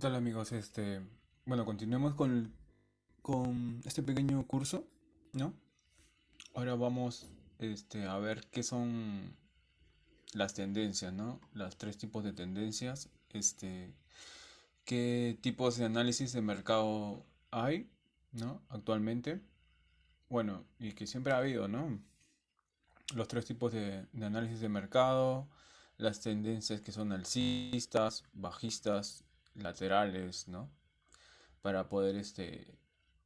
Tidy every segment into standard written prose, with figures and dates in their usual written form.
¿Qué tal amigos? Bueno, continuemos con este pequeño curso, ¿no? Ahora vamos, a ver qué son las tendencias, ¿no? Las tres tipos de tendencias, qué tipos de análisis de mercado hay, ¿no? Actualmente. Bueno, y que siempre ha habido, ¿no? Los tres tipos de análisis de mercado, las tendencias que son alcistas, bajistas, laterales, ¿no? Para poder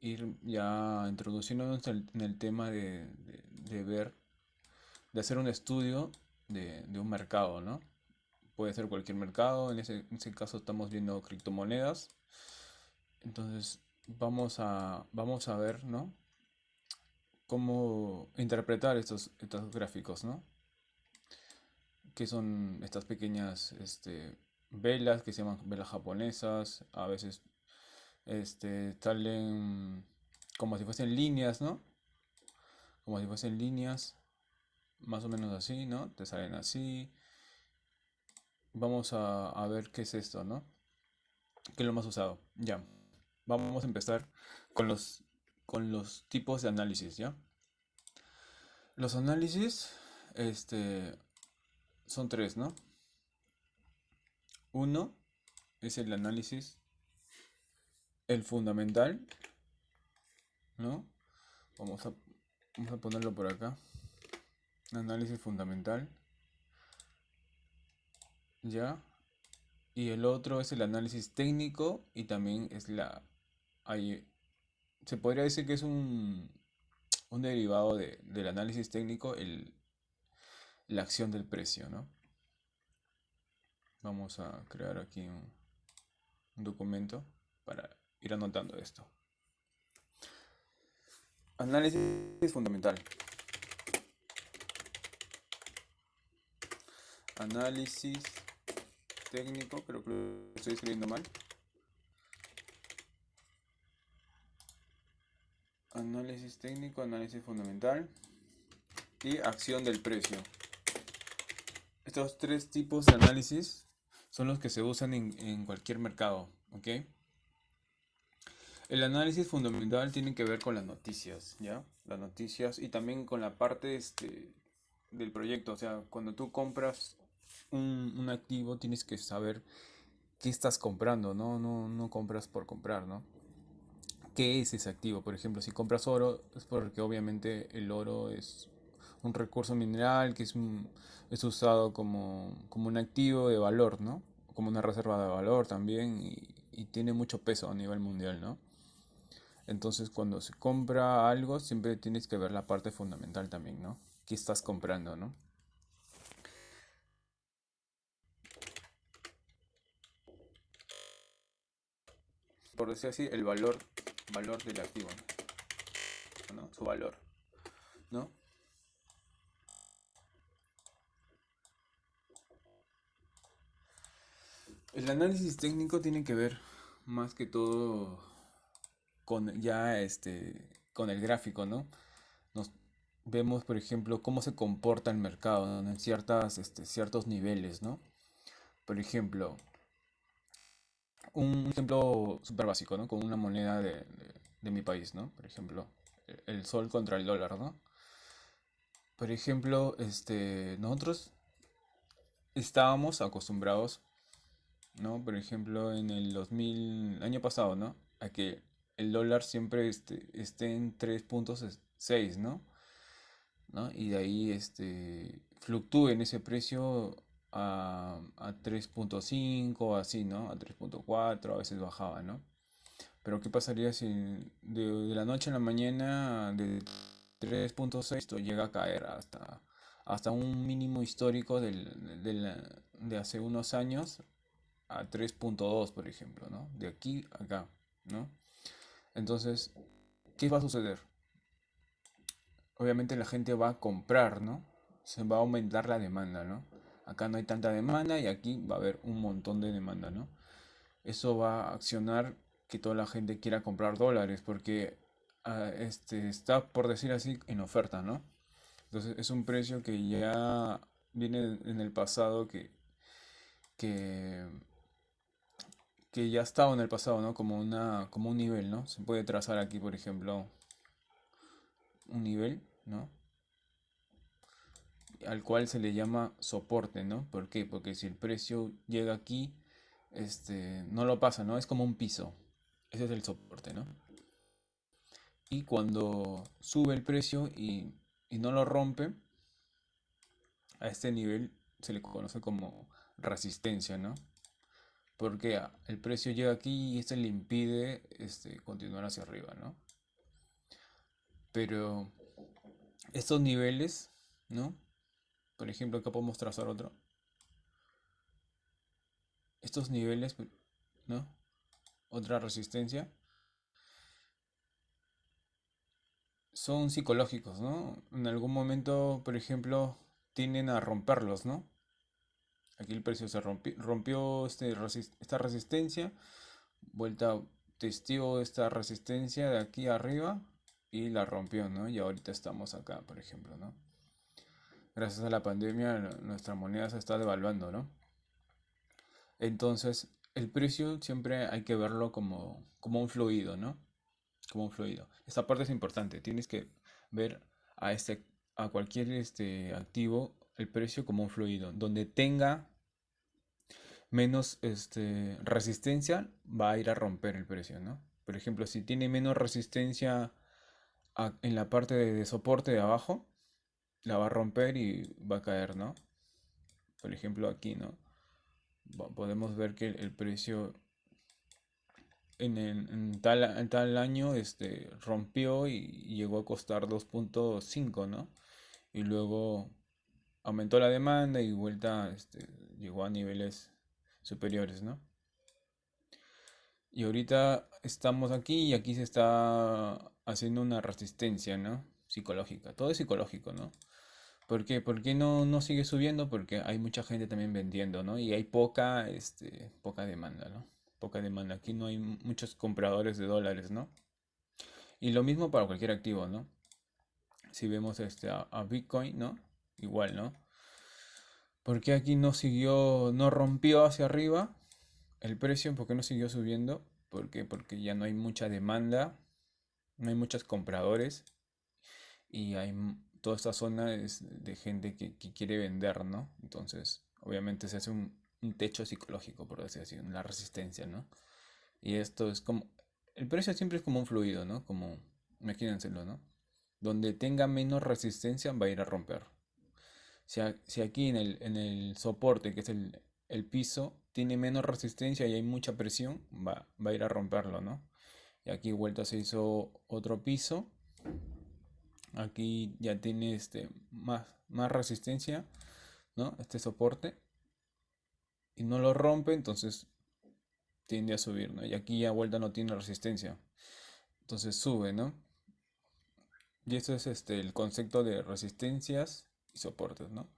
ir ya introduciéndonos en el tema de ver, de hacer un estudio de un mercado, ¿no? Puede ser cualquier mercado, en ese caso estamos viendo criptomonedas. Entonces vamos a ver, ¿no? Cómo interpretar estos gráficos, ¿no? Que son estas pequeñas velas que se llaman velas japonesas, a veces salen como si fuesen líneas, ¿no? Como si fuesen líneas, más o menos así, ¿no? Te salen así. Vamos a ver qué es esto, ¿no? ¿Qué es lo más usado? Ya. Vamos a empezar con los tipos de análisis, ¿ya? Los análisis, son tres, ¿no? Uno es el análisis, el fundamental, ¿no? Vamos a, vamos a ponerlo por acá. Análisis fundamental, ¿ya? Y el otro es el análisis técnico y también es hay- se podría decir que es un derivado del análisis técnico, la acción del precio, ¿no? Vamos a crear aquí un documento para ir anotando esto. Análisis fundamental. Análisis técnico, creo que lo estoy escribiendo mal. Análisis técnico, análisis fundamental y acción del precio. Estos tres tipos de análisis son los que se usan en cualquier mercado, ¿ok? El análisis fundamental tiene que ver con las noticias, ¿ya? Las noticias y también con la parte del proyecto. O sea, cuando tú compras un activo, tienes que saber qué estás comprando, ¿no? No compras por comprar, ¿no? ¿Qué es ese activo? Por ejemplo, si compras oro, es porque obviamente el oro es un recurso mineral que es usado como un activo de valor, ¿no? Como una reserva de valor también y tiene mucho peso a nivel mundial, ¿no? Entonces, cuando se compra algo, siempre tienes que ver la parte fundamental también, ¿no? ¿Qué estás comprando, ¿no? Por decir así, valor del activo, ¿no? Su valor, ¿no? El análisis técnico tiene que ver más que todo con el gráfico, ¿no? Nos vemos, por ejemplo, cómo se comporta el mercado, ¿no? En ciertos niveles, ¿no? Por ejemplo, un ejemplo súper básico, ¿no? Con una moneda de mi país, ¿no? Por ejemplo, el sol contra el dólar, ¿no? Por ejemplo, nosotros estábamos acostumbrados, ¿no? Por ejemplo, en el 2000, año pasado, ¿no? A que el dólar siempre esté en 3,6, ¿no? ¿No? Y de ahí fluctúe en ese precio a 3,5, así, ¿no? A 3,4, a veces bajaba, ¿no? Pero ¿qué pasaría si de la noche a la mañana de 3,6 esto llega a caer hasta un mínimo histórico de hace unos años a 3,2, por ejemplo, ¿no? De aquí a acá, ¿no? Entonces, ¿qué va a suceder? Obviamente la gente va a comprar, ¿no? Se va a aumentar la demanda, ¿no? Acá no hay tanta demanda y aquí va a haber un montón de demanda, ¿no? Eso va a accionar que toda la gente quiera comprar dólares porque está, por decir así, en oferta, ¿no? Entonces es un precio que ya viene en el pasado que, que ya estaba en el pasado, ¿no? Como un nivel, ¿no? Se puede trazar aquí, por ejemplo, un nivel, ¿no? Al cual se le llama soporte, ¿no? ¿Por qué? Porque si el precio llega aquí, no lo pasa, ¿no? Es como un piso. Ese es el soporte, ¿no? Y cuando sube el precio y no lo rompe, a este nivel se le conoce como resistencia, ¿no? Porque el precio llega aquí y este le impide continuar hacia arriba, ¿no? Pero estos niveles, ¿no? Por ejemplo, acá podemos trazar otro. Estos niveles, ¿no? Otra resistencia, son psicológicos, ¿no? En algún momento, por ejemplo, tienden a romperlos, ¿no? Aquí el precio se rompió esta resistencia, vuelta testigo de esta resistencia de aquí arriba y la rompió, ¿no? Y ahorita estamos acá, por ejemplo, ¿no? Gracias a la pandemia nuestra moneda se está devaluando, ¿no? Entonces, el precio siempre hay que verlo como un fluido, ¿no? Como un fluido. Esta parte es importante. Tienes que ver a a cualquier activo el precio como un fluido. Donde tenga menos resistencia, va a ir a romper el precio, ¿no? Por ejemplo, si tiene menos resistencia en la parte de soporte de abajo, la va a romper y va a caer, ¿no? Por ejemplo, aquí, ¿no? Podemos ver que el precio en tal año rompió y llegó a costar 2.5, ¿no? Y luego aumentó la demanda y vuelta llegó a niveles superiores, ¿no? Y ahorita estamos aquí y aquí se está haciendo una resistencia, ¿no? Psicológica. Todo es psicológico, ¿no? ¿Por qué? ¿Por qué no sigue subiendo? Porque hay mucha gente también vendiendo, ¿no? Y hay poca demanda, ¿no? Poca demanda. Aquí no hay muchos compradores de dólares, ¿no? Y lo mismo para cualquier activo, ¿no? Si vemos a Bitcoin, ¿no? Igual, ¿no? ¿Por qué aquí no rompió hacia arriba el precio? ¿Por qué no siguió subiendo? ¿Por qué? Porque ya no hay mucha demanda, no hay muchos compradores y toda esta zona es de gente que quiere vender, ¿no? Entonces, obviamente se hace un techo psicológico, por así decirlo, la resistencia, ¿no? Y esto es como, el precio siempre es como un fluido, ¿no? Como, imagínenselo, ¿no? Donde tenga menos resistencia va a ir a romper. Si aquí en el soporte, que es el piso, tiene menos resistencia y hay mucha presión, va a ir a romperlo, ¿no? Y aquí vuelta se hizo otro piso. Aquí ya tiene más resistencia, ¿no? Este soporte. Y no lo rompe, entonces tiende a subir, ¿no? Y aquí ya vuelta no tiene resistencia. Entonces sube, ¿no? Y eso es el concepto de resistencias y soportes, ¿no?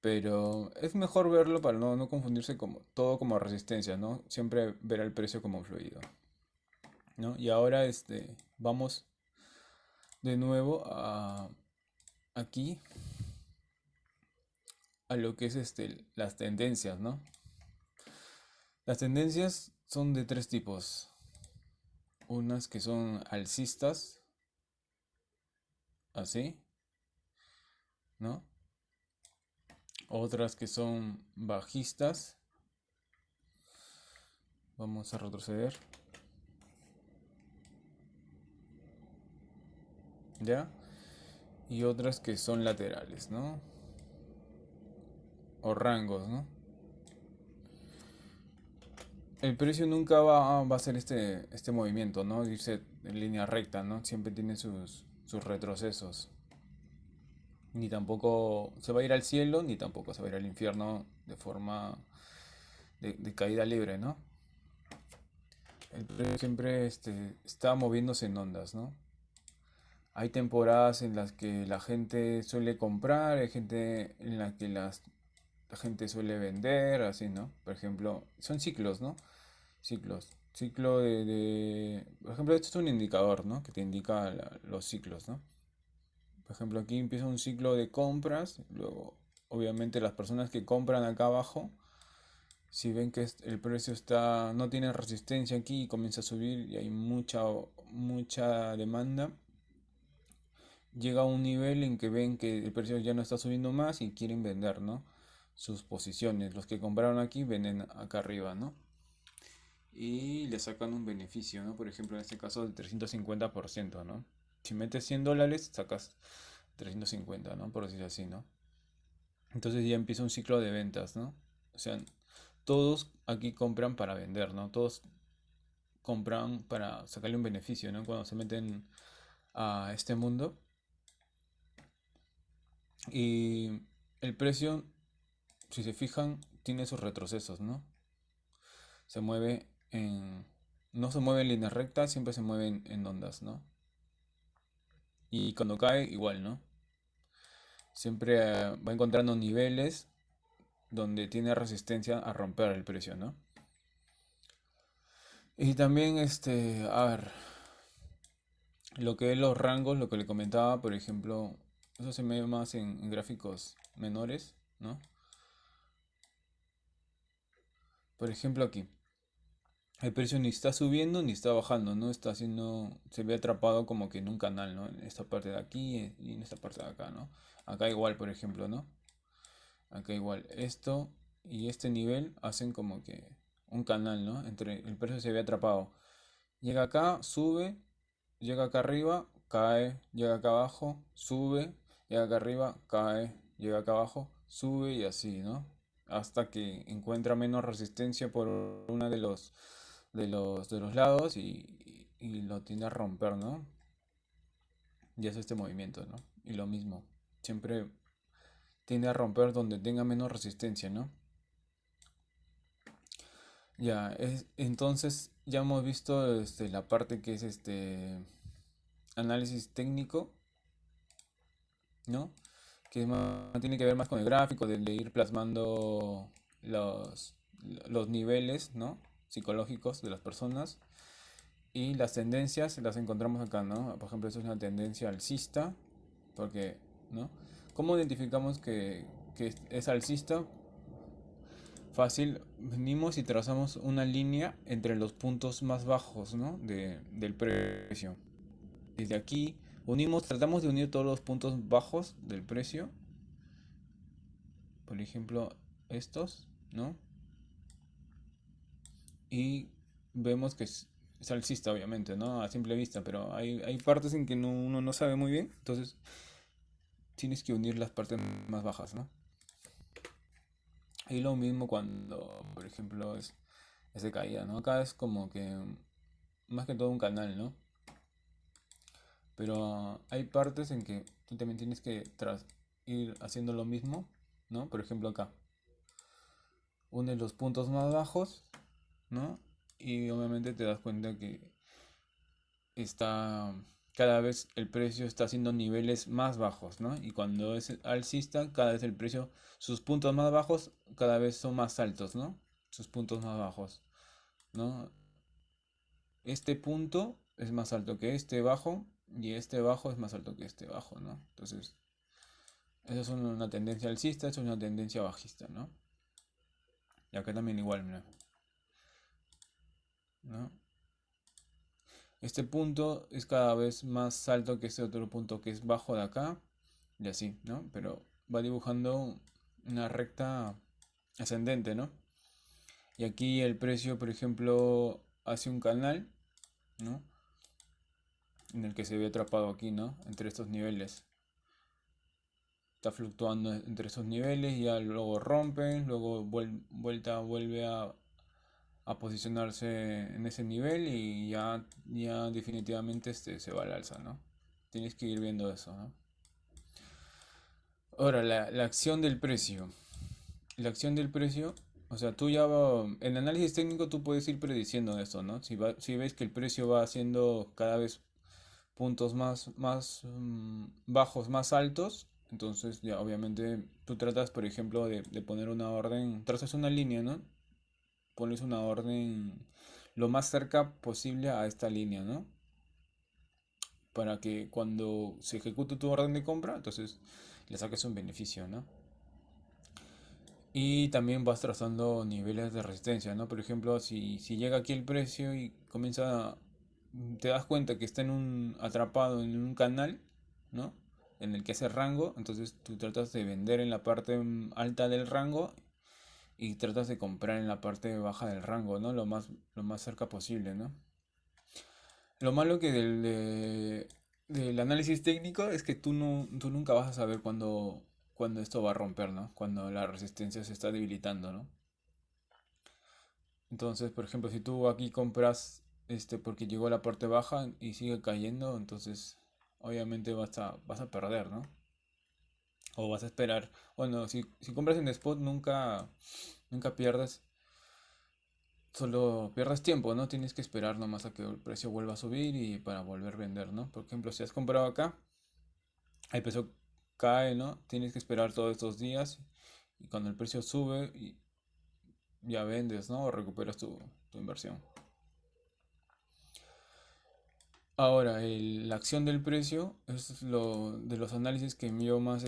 Pero es mejor verlo para no confundirse como todo como resistencia, ¿no? Siempre ver el precio como un fluido, ¿no? Y ahora vamos de nuevo aquí a lo que es las tendencias, ¿no? Las tendencias son de tres tipos. Unas que son alcistas, así, ¿no? Otras que son bajistas. Vamos a retroceder, ¿ya? Y otras que son laterales, ¿no? O rangos, ¿no? El precio nunca va a hacer este movimiento, ¿no? Irse en línea recta, ¿no? Siempre tiene sus retrocesos. Ni tampoco se va a ir al cielo, ni tampoco se va a ir al infierno de forma de caída libre, ¿no? El precio siempre está moviéndose en ondas, ¿no? Hay temporadas en las que la gente suele comprar, hay gente en la que la gente suele vender, así, ¿no? Por ejemplo, son ciclos, ¿no? Ciclos. Ciclo por ejemplo, esto es un indicador, ¿no? Que te indica los ciclos, ¿no? Por ejemplo, aquí empieza un ciclo de compras, luego, obviamente, las personas que compran acá abajo Si ven que el precio no tiene resistencia aquí y comienza a subir y hay mucha demanda, llega a un nivel en que ven que el precio ya no está subiendo más y quieren vender, ¿no? Sus posiciones. Los que compraron aquí venden acá arriba, ¿no? Y le sacan un beneficio, ¿no? Por ejemplo, en este caso del 350%, ¿no? Si metes $100, sacas 350, ¿no? Por decir así, ¿no? Entonces ya empieza un ciclo de ventas, ¿no? O sea, todos aquí compran para vender, ¿no? Todos compran para sacarle un beneficio, ¿no? Cuando se meten a este mundo. Y el precio, si se fijan, tiene sus retrocesos, ¿no? Se mueve en... No se mueve en línea recta, siempre se mueve en ondas, ¿no? Y cuando cae, igual, ¿no? Siempre va encontrando niveles donde tiene resistencia a romper el precio, ¿no? Y también, a ver, lo que es los rangos, lo que le comentaba, por ejemplo, eso se ve más en gráficos menores, ¿no? Por ejemplo, aquí, el precio ni está subiendo ni está bajando, ¿no? Está haciendo, se ve atrapado como que en un canal, ¿no? En esta parte de aquí y en esta parte de acá, ¿no? Acá igual, por ejemplo, ¿no? Acá igual, esto y este nivel hacen como que un canal, ¿no? Entre el precio se ve atrapado. Llega acá, sube, llega acá arriba, cae, llega acá abajo, sube, llega acá arriba, cae, llega acá abajo, sube y así, ¿no? Hasta que encuentra menos resistencia por una de los lados y lo tiende a romper, ¿no? Y hace este movimiento, ¿no? Y lo mismo, siempre tiende a romper donde tenga menos resistencia, ¿no? Ya, entonces ya hemos visto la parte que es análisis técnico, ¿no? Que tiene que ver más con el gráfico, de ir plasmando los, los niveles, ¿no? Psicológicos de las personas. Y las tendencias las encontramos acá, ¿no? Por ejemplo, esto es una tendencia alcista, porque, ¿no? ¿Cómo identificamos que es alcista? Fácil, venimos y trazamos una línea entre los puntos más bajos, ¿no? Del precio. Desde aquí tratamos de unir todos los puntos bajos del precio, por ejemplo, estos, ¿no? Y vemos que es alcista, obviamente, ¿no? A simple vista, pero hay partes en que uno no sabe muy bien, entonces tienes que unir las partes más bajas, ¿no? Y lo mismo cuando, por ejemplo, es de caída, ¿no? Acá es como que más que todo un canal, ¿no? Pero hay partes en que tú también tienes que ir haciendo lo mismo, ¿no? Por ejemplo, acá. Unes los puntos más bajos, ¿no? Y obviamente te das cuenta que está cada vez el precio está haciendo niveles más bajos, ¿no? Y cuando es alcista, cada vez el precio, sus puntos más bajos cada vez son más altos, ¿no? Sus puntos más bajos, ¿no? Este punto es más alto que este bajo y este bajo es más alto que este bajo, ¿no? Entonces, eso es una tendencia alcista, eso es una tendencia bajista, ¿no? Y acá también igual, mira, ¿no? Este punto es cada vez más alto que este otro punto que es bajo de acá y así, ¿no? Pero va dibujando una recta ascendente, ¿no? Y aquí el precio, por ejemplo, hace un canal, ¿no? En el que se ve atrapado aquí, ¿no? Entre estos niveles. Está fluctuando entre esos niveles, ya luego rompe, luego vuelve a posicionarse en ese nivel y ya definitivamente se va al alza, ¿no? Tienes que ir viendo eso, ¿no? Ahora, la acción del precio. La acción del precio, o sea, en análisis técnico tú puedes ir prediciendo esto, ¿no? Si ves que el precio va haciendo cada vez puntos más bajos, más altos, entonces ya obviamente tú tratas, por ejemplo, de poner una orden, trazas una línea, ¿no? Pones una orden lo más cerca posible a esta línea, ¿no? Para que cuando se ejecute tu orden de compra, entonces le saques un beneficio, ¿no? Y también vas trazando niveles de resistencia, ¿no? Por ejemplo, si llega aquí el precio y te das cuenta que está atrapado en un canal, ¿no? En el que hace rango, entonces tú tratas de vender en la parte alta del rango y tratas de comprar en la parte baja del rango, ¿no? Lo más cerca posible, ¿no? Lo malo que del análisis técnico es que tú nunca vas a saber cuándo esto va a romper, ¿no? Cuando la resistencia se está debilitando, ¿no? Entonces, por ejemplo, si tú aquí compras porque llegó a la parte baja y sigue cayendo, entonces obviamente vas a perder, ¿no? O vas a esperar. Bueno, si compras en spot nunca pierdes, solo pierdes tiempo, ¿no? Tienes que esperar nomás a que el precio vuelva a subir y para volver a vender, ¿no? Por ejemplo, si has comprado acá, el precio cae, ¿no? Tienes que esperar todos estos días y cuando el precio sube ya vendes, ¿no? O recuperas tu inversión. Ahora, la acción del precio es lo de los análisis que yo más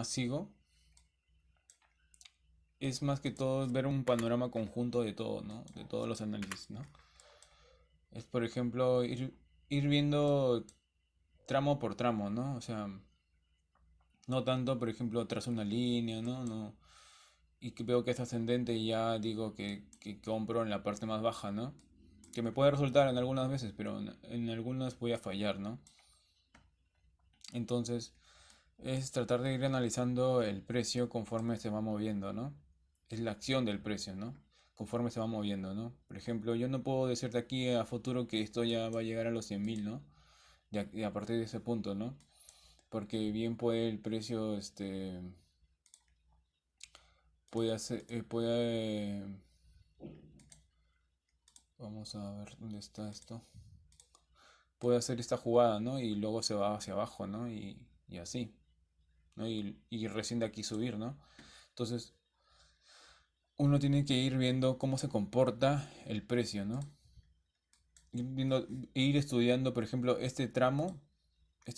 sigo. Es más que todo ver un panorama conjunto de todo, ¿no? De todos los análisis, ¿no? Es, por ejemplo, ir viendo tramo por tramo, ¿no? O sea, no tanto, por ejemplo, tras una línea, ¿no? No. Y que veo que es ascendente y ya digo que compro en la parte más baja, ¿no? Que me puede resultar en algunas veces, pero en algunas voy a fallar, ¿no? Entonces, es tratar de ir analizando el precio conforme se va moviendo, ¿no? Es la acción del precio, ¿no? Conforme se va moviendo, ¿no? Por ejemplo, yo no puedo decir de aquí a futuro que esto ya va a llegar a los 100.000, ¿no? A partir de ese punto, ¿no? Porque bien puede el precio, puede hacer, vamos a ver dónde está esto. Puede hacer esta jugada, ¿no? Y luego se va hacia abajo, ¿no? Y así, ¿no? Y recién de aquí subir, ¿no? Entonces, uno tiene que ir viendo cómo se comporta el precio, ¿no? Ir estudiando, por ejemplo, este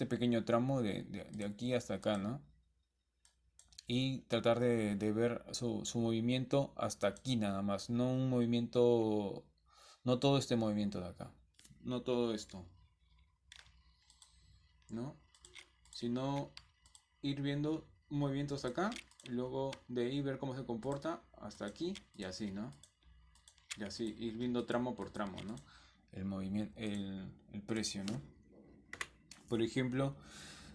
pequeño tramo de aquí hasta acá, ¿no? Y tratar de ver su movimiento hasta aquí nada más, no un movimiento, no todo este movimiento de acá, no todo esto, ¿no? Sino ir viendo movimientos acá, y luego de ahí ver cómo se comporta hasta aquí y así, ¿no? Y así ir viendo tramo por tramo, ¿no? El movimiento, el precio, ¿no? Por ejemplo,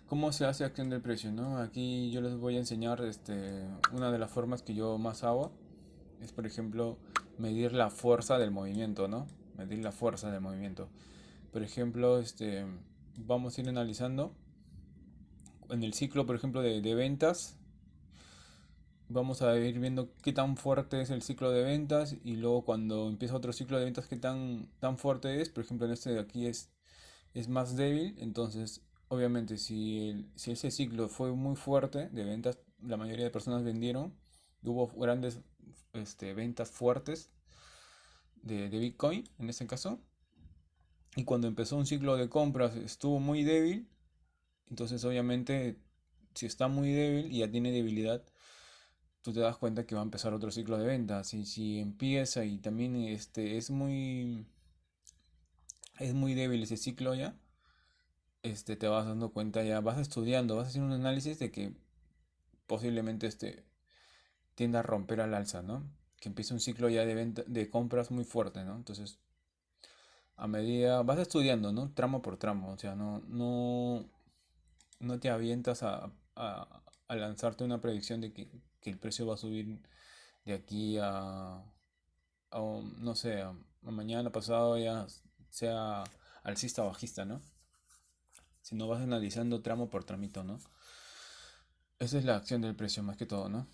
¿cómo se hace acción del precio, no? Aquí yo les voy a enseñar una de las formas que yo más hago es, por ejemplo, medir la fuerza del movimiento, ¿no? Medir la fuerza del movimiento. Por ejemplo, vamos a ir analizando en el ciclo, por ejemplo, de ventas. Vamos a ir viendo qué tan fuerte es el ciclo de ventas y luego cuando empieza otro ciclo de ventas qué tan fuerte es. Por ejemplo, en este de aquí es más débil. Entonces, obviamente, si ese ciclo fue muy fuerte de ventas, la mayoría de personas vendieron, hubo grandes ventas fuertes de Bitcoin en este caso. Y cuando empezó un ciclo de compras estuvo muy débil. Entonces, obviamente, si está muy débil y ya tiene debilidad, tú te das cuenta que va a empezar otro ciclo de ventas. Y si empieza y también es muy débil ese ciclo ya, te vas dando cuenta ya, vas estudiando, vas haciendo un análisis de que posiblemente tienda a romper al alza, ¿no? Que empiece un ciclo ya de compras muy fuerte, ¿no? Entonces, a medida vas estudiando, ¿no? Tramo por tramo, o sea, no te avientas a lanzarte una predicción de que el precio va a subir de aquí no sé, a mañana pasado ya sea alcista o bajista, ¿no? Si no vas analizando tramo por tramito, ¿no? Esa es la acción del precio más que todo, ¿no?